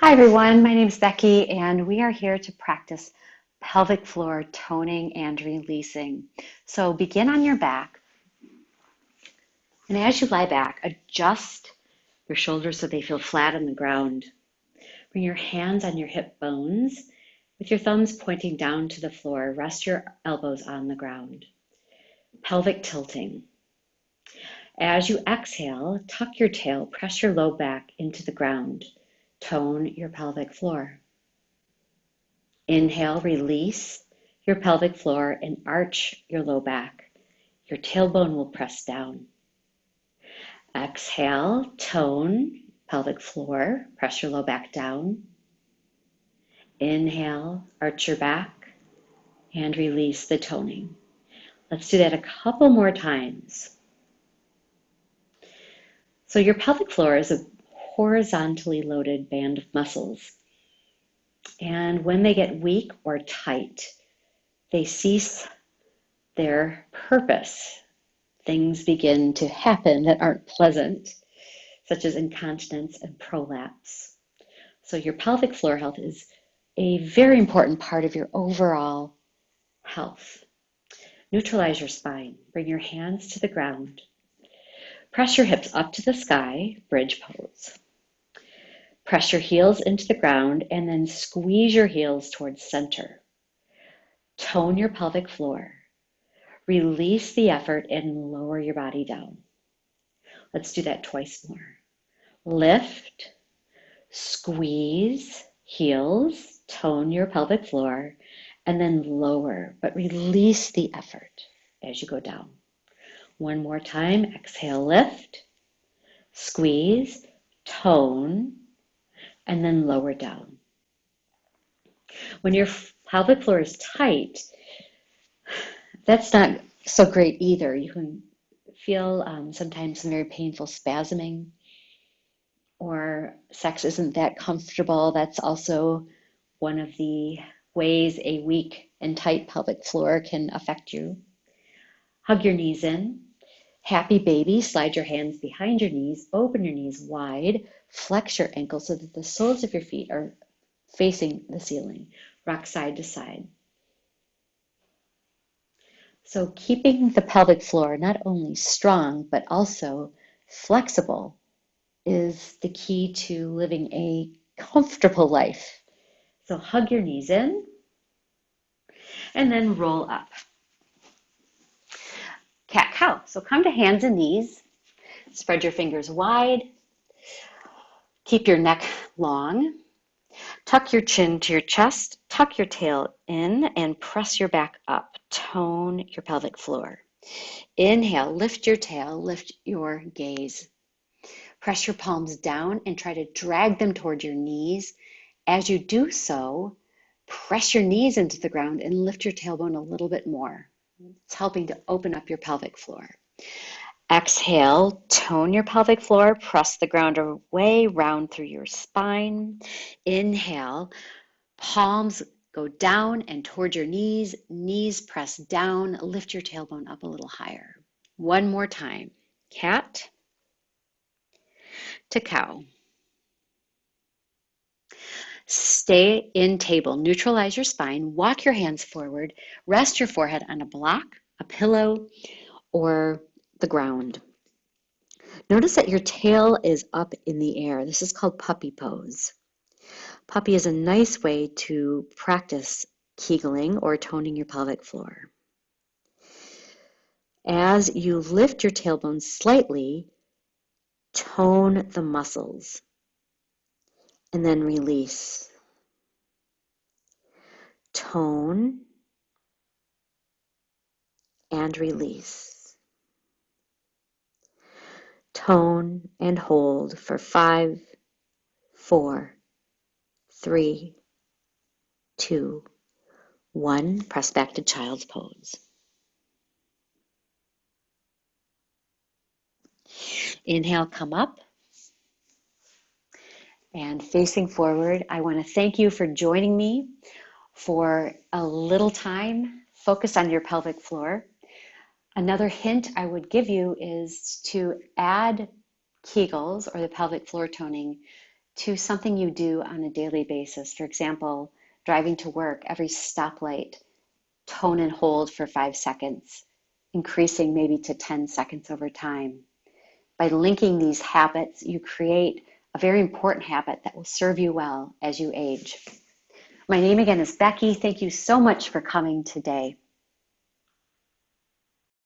Hi everyone, my name is Becky and we are here to practice pelvic floor toning and releasing. So begin on your back, and as you lie back, adjust your shoulders so they feel flat on the ground. Bring your hands on your hip bones with your thumbs pointing down to the floor. Rest your elbows on the ground. Pelvic tilting. As you exhale, tuck your tail, press your low back into the ground. Tone your pelvic floor. Inhale, release your pelvic floor and arch your low back. Your tailbone will press down. Exhale, tone pelvic floor, press your low back down. Inhale, arch your back and release the toning. Let's do that a couple more times. So your pelvic floor is a horizontally loaded band of muscles. And when they get weak or tight, they cease their purpose. Things begin to happen that aren't pleasant, such as incontinence and prolapse. So your pelvic floor health is a very important part of your overall health. Neutralize your spine. Bring your hands to the ground. Press your hips up to the sky, bridge pose. Press your heels into the ground and then squeeze your heels towards center. Tone your pelvic floor. Release the effort and lower your body down. Let's do that twice more. Lift, squeeze, heels, tone your pelvic floor, and then lower, but release the effort as you go down. One more time, exhale, lift, squeeze, tone, and then lower down. When your pelvic floor is tight, that's not so great either. You can feel sometimes some very painful spasming, or sex isn't that comfortable. That's also one of the ways a weak and tight pelvic floor can affect you. Hug your knees in. Happy baby, slide your hands behind your knees, open your knees wide, flex your ankles so that the soles of your feet are facing the ceiling. Rock side to side. So keeping the pelvic floor not only strong, but also flexible is the key to living a comfortable life. So hug your knees in and then roll up. Cat-cow. So come to hands and knees. Spread your fingers wide. Keep your neck long. Tuck your chin to your chest. Tuck your tail in and press your back up. Tone your pelvic floor. Inhale, lift your tail, lift your gaze. Press your palms down and try to drag them toward your knees. As you do so, press your knees into the ground and lift your tailbone a little bit more. It's helping to open up your pelvic floor. Exhale, tone your pelvic floor, press the ground away, round through your spine. Inhale, palms go down and toward your knees, knees press down, lift your tailbone up a little higher. One more time, cat to cow. Stay in table, neutralize your spine, walk your hands forward, rest your forehead on a block, a pillow, or the ground. Notice that your tail is up in the air. This is called puppy pose. Puppy is a nice way to practice Kegeling or toning your pelvic floor. As you lift your tailbone slightly, tone the muscles and then release. Tone and release. Tone and hold for 5, 4, 3, 2, 1. Press back to child's pose. Inhale, come up. And facing forward, I want to thank you for joining me for a little time. Focus on your pelvic floor. Another hint I would give you is to add Kegels or the pelvic floor toning to something you do on a daily basis. For example, driving to work, every stoplight, tone and hold for 5 seconds, increasing maybe to 10 seconds over time. By linking these habits, you create a very important habit that will serve you well as you age. My name again is Becky. Thank you so much for coming today.